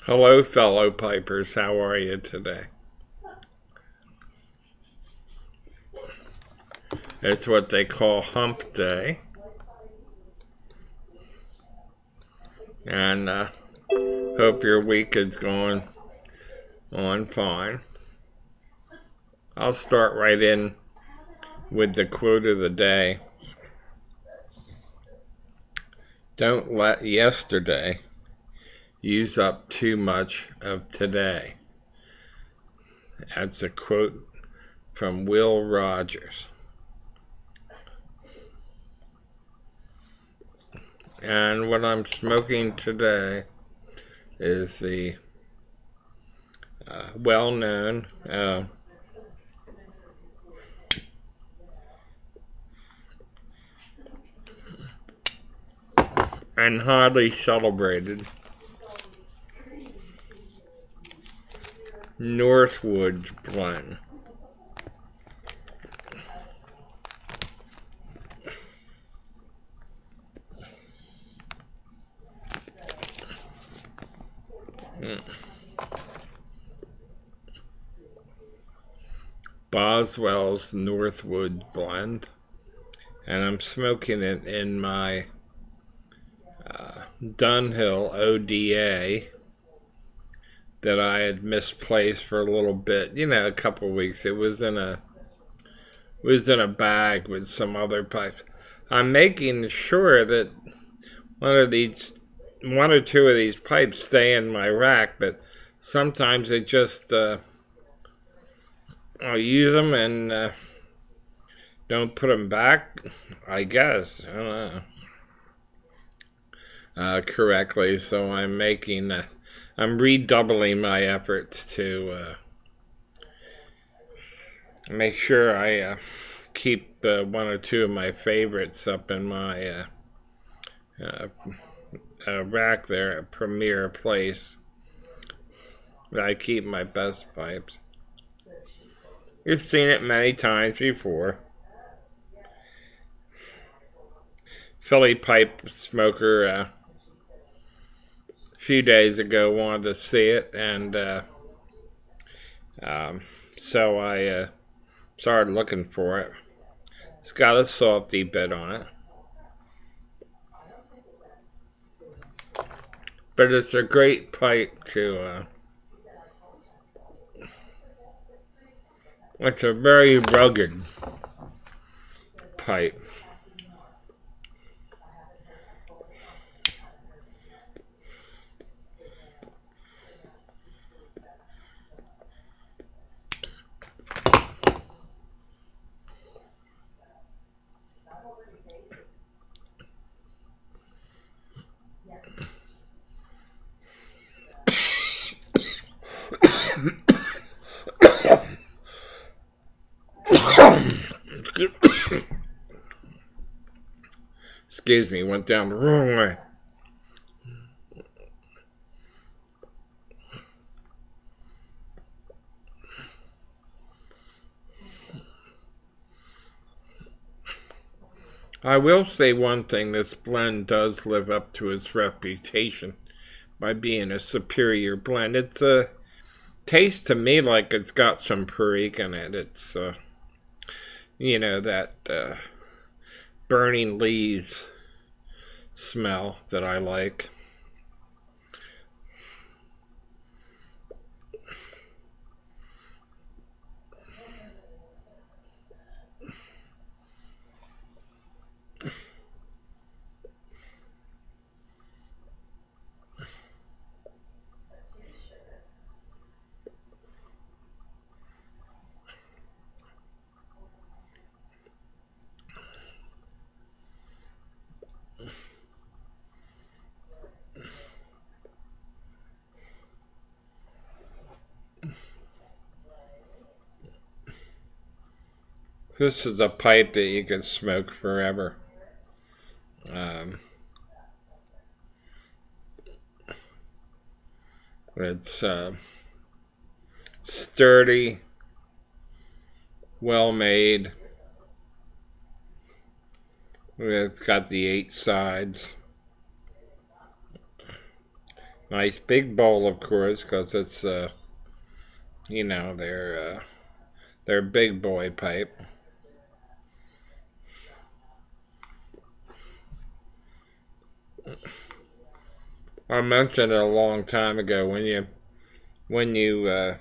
Hello, fellow pipers. How are you today? It's what they call hump day. And hope your week is going on fine. I'll start right in with the quote of the day. Don't let yesterday use up too much of today. That's a quote from Will Rogers. And what I'm smoking today is the well-known and highly celebrated Northwoods blend. Boswell's Northwood blend, and I'm smoking it in my Dunhill ODA that I had misplaced for a little bit, a couple weeks. It was in a bag with some other pipes. I'm making sure that one or two of these pipes stay in my rack, but sometimes it just I'll use them and don't put them back, I guess. I don't know. Correctly, so I'm redoubling my efforts to make sure I keep one or two of my favorites up in my rack there at Premier Place. I keep my best pipes. You've seen it many times before. Philly pipe smoker a few days ago wanted to see it, and so I started looking for it. It's got a salty bit on it, but it's a great pipe to. It's a very rugged pipe. Excuse me, went down the wrong way. I will say one thing, this blend does live up to its reputation by being a superior blend. It's tastes to me like it's got some Perique in it. It's that burning leaves smell that I like. This is a pipe that you can smoke forever. Um, it's sturdy, well made. It's got the 8 sides. Nice big bowl, of course, because it's their big boy pipe. I mentioned it a long time ago. When you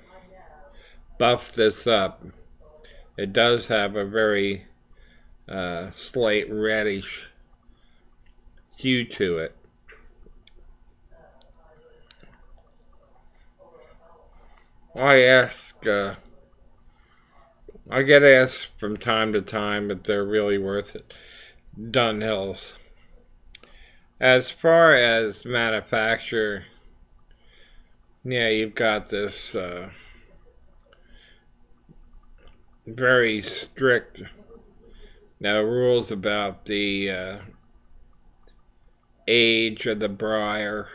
buff this up, it does have a very slight reddish hue to it. I ask, I get asked from time to time if they're really worth it. Dunhills. As far as manufacture, yeah, you've got this very strict rules about the age of the briar,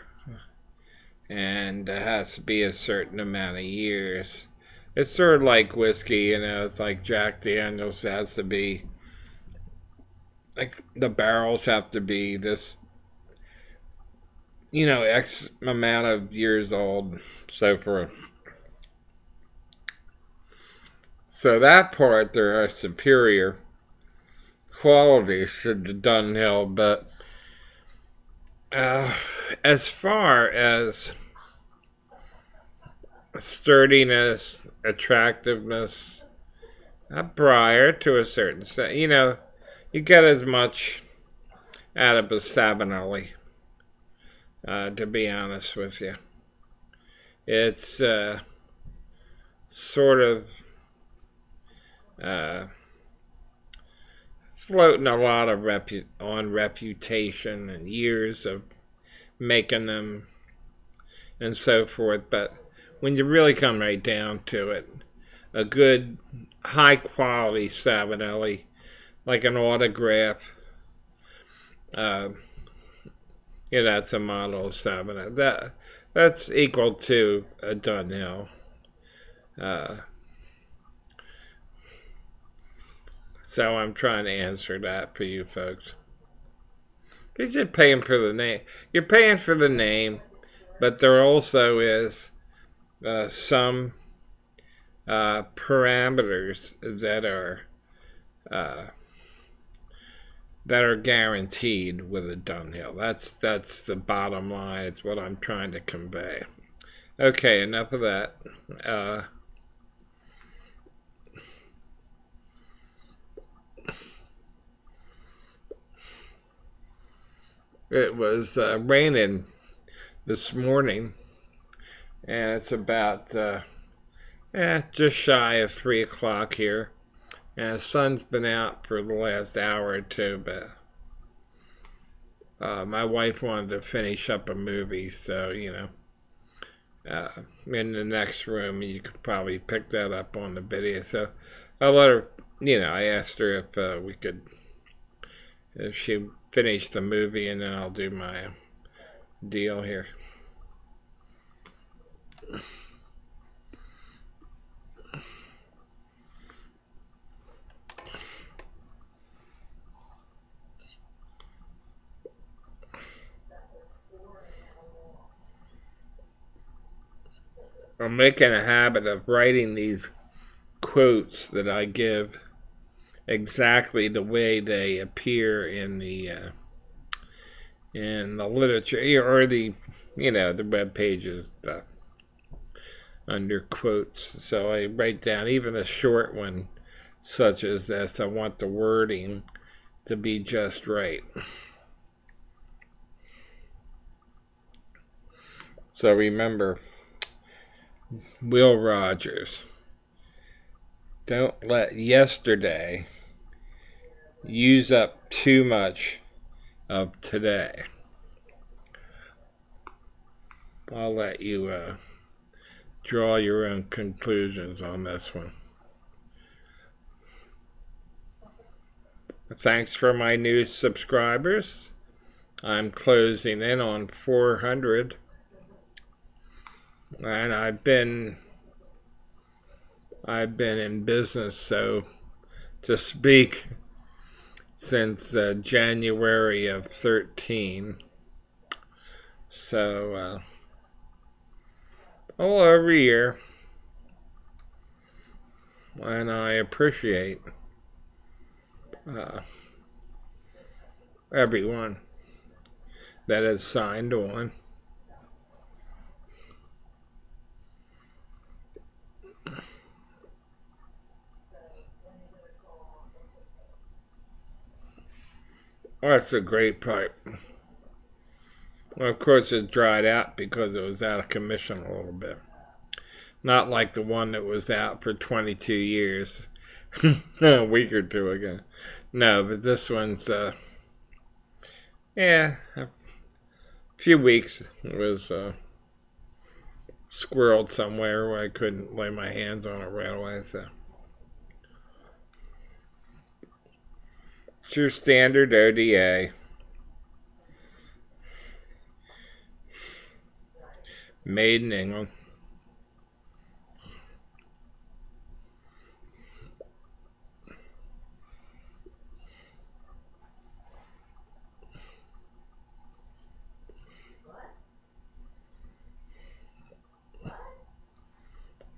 and it has to be a certain amount of years. It's sort of like whiskey, it's like Jack Daniels has to be, like the barrels have to be this, X amount of years old, so forth. So that part, there are superior qualities to the Dunhill, but as far as sturdiness, attractiveness, briar to a certain extent, you get as much out of a Savinelli, to be honest with you. It's sort of floating a lot of on reputation and years of making them and so forth, but when you really come right down to it, a good high quality Savinelli, like an Autograph, that's a model of Savinelli. That's equal to a Dunhill. So I'm trying to answer that for you folks. Because you're paying for the name. You're paying for the name, but there also is some parameters that are guaranteed with a Dunhill. That's the bottom line. It's what I'm trying to convey. Okay, enough of that. It was raining this morning, and it's about just shy of 3 o'clock here. And the sun's been out for the last hour or two, but my wife wanted to finish up a movie, so, in the next room, you could probably pick that up on the video. So I let her, I asked her if she finished the movie, and then I'll do my deal here. I'm making a habit of writing these quotes that I give exactly the way they appear in the literature, or the the web pages stuff under quotes. So I write down even a short one such as this. I want the wording to be just right. So remember, Will Rogers, don't let yesterday use up too much of today. I'll let you draw your own conclusions on this one. Thanks for my new subscribers. I'm closing in on 400. And I've been in business, so to speak, since January of 13. So all every year, and I appreciate uh, everyone that has signed on. Oh, that's a great pipe. Well, of course, it dried out because it was out of commission a little bit. Not like the one that was out for 22 years a week or two ago. No, but this one's, yeah, a few weeks. It was squirreled somewhere where I couldn't lay my hands on it right away. So it's your standard ODA. Made in England.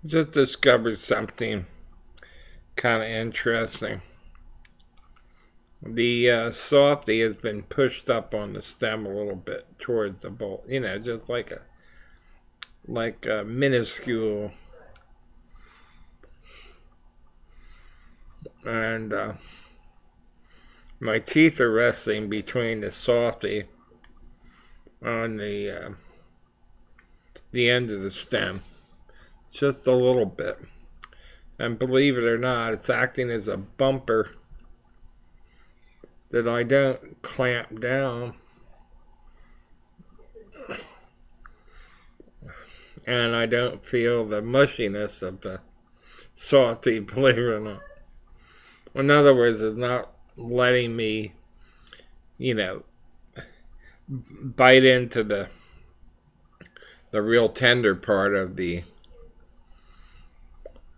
Just discovered something kind of interesting. The softy has been pushed up on the stem a little bit towards the bolt. You know, just like a minuscule. And my teeth are resting between the softy on the end of the stem, just a little bit. And believe it or not, it's acting as a bumper that I don't clamp down. And I don't feel the mushiness of the softy, believe it or not. In other words, it's not letting me, you know, bite into the real tender part of the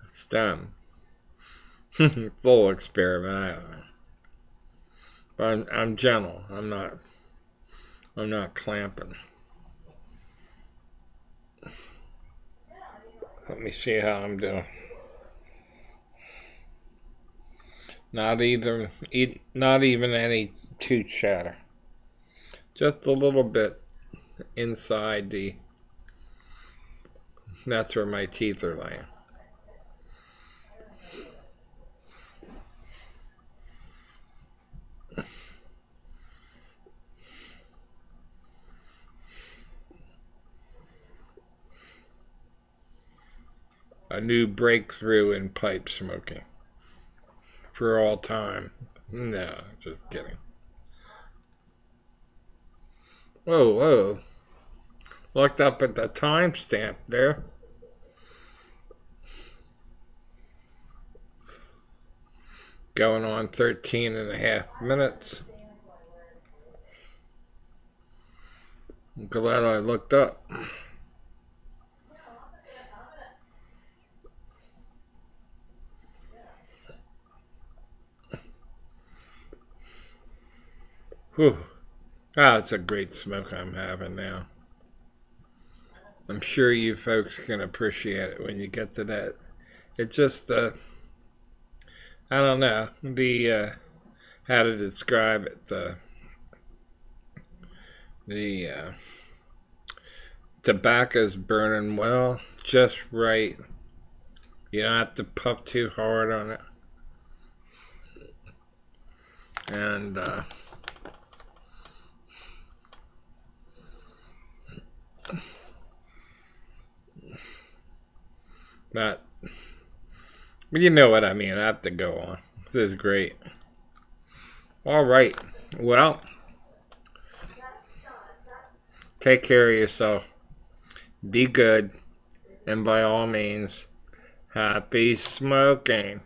stem. Full experiment, I don't know. But I'm gentle. I'm not clamping. Let me see how I'm doing. Not even any tooth chatter. Just a little bit inside the. That's where my teeth are laying. A new breakthrough in pipe smoking for all time. No, just kidding. Whoa, whoa. Looked up at the timestamp there. Going on 13 and a half minutes. I'm glad I looked up. Whew. Ah, it's a great smoke I'm having now. I'm sure you folks can appreciate it when you get to that. It's just I don't know how to describe it. The tobacco's burning well, just right. You don't have to puff too hard on it, and not. But you know what I mean. I have to go on. This is great. All right. Well, take care of yourself. Be good. And by all means, happy smoking.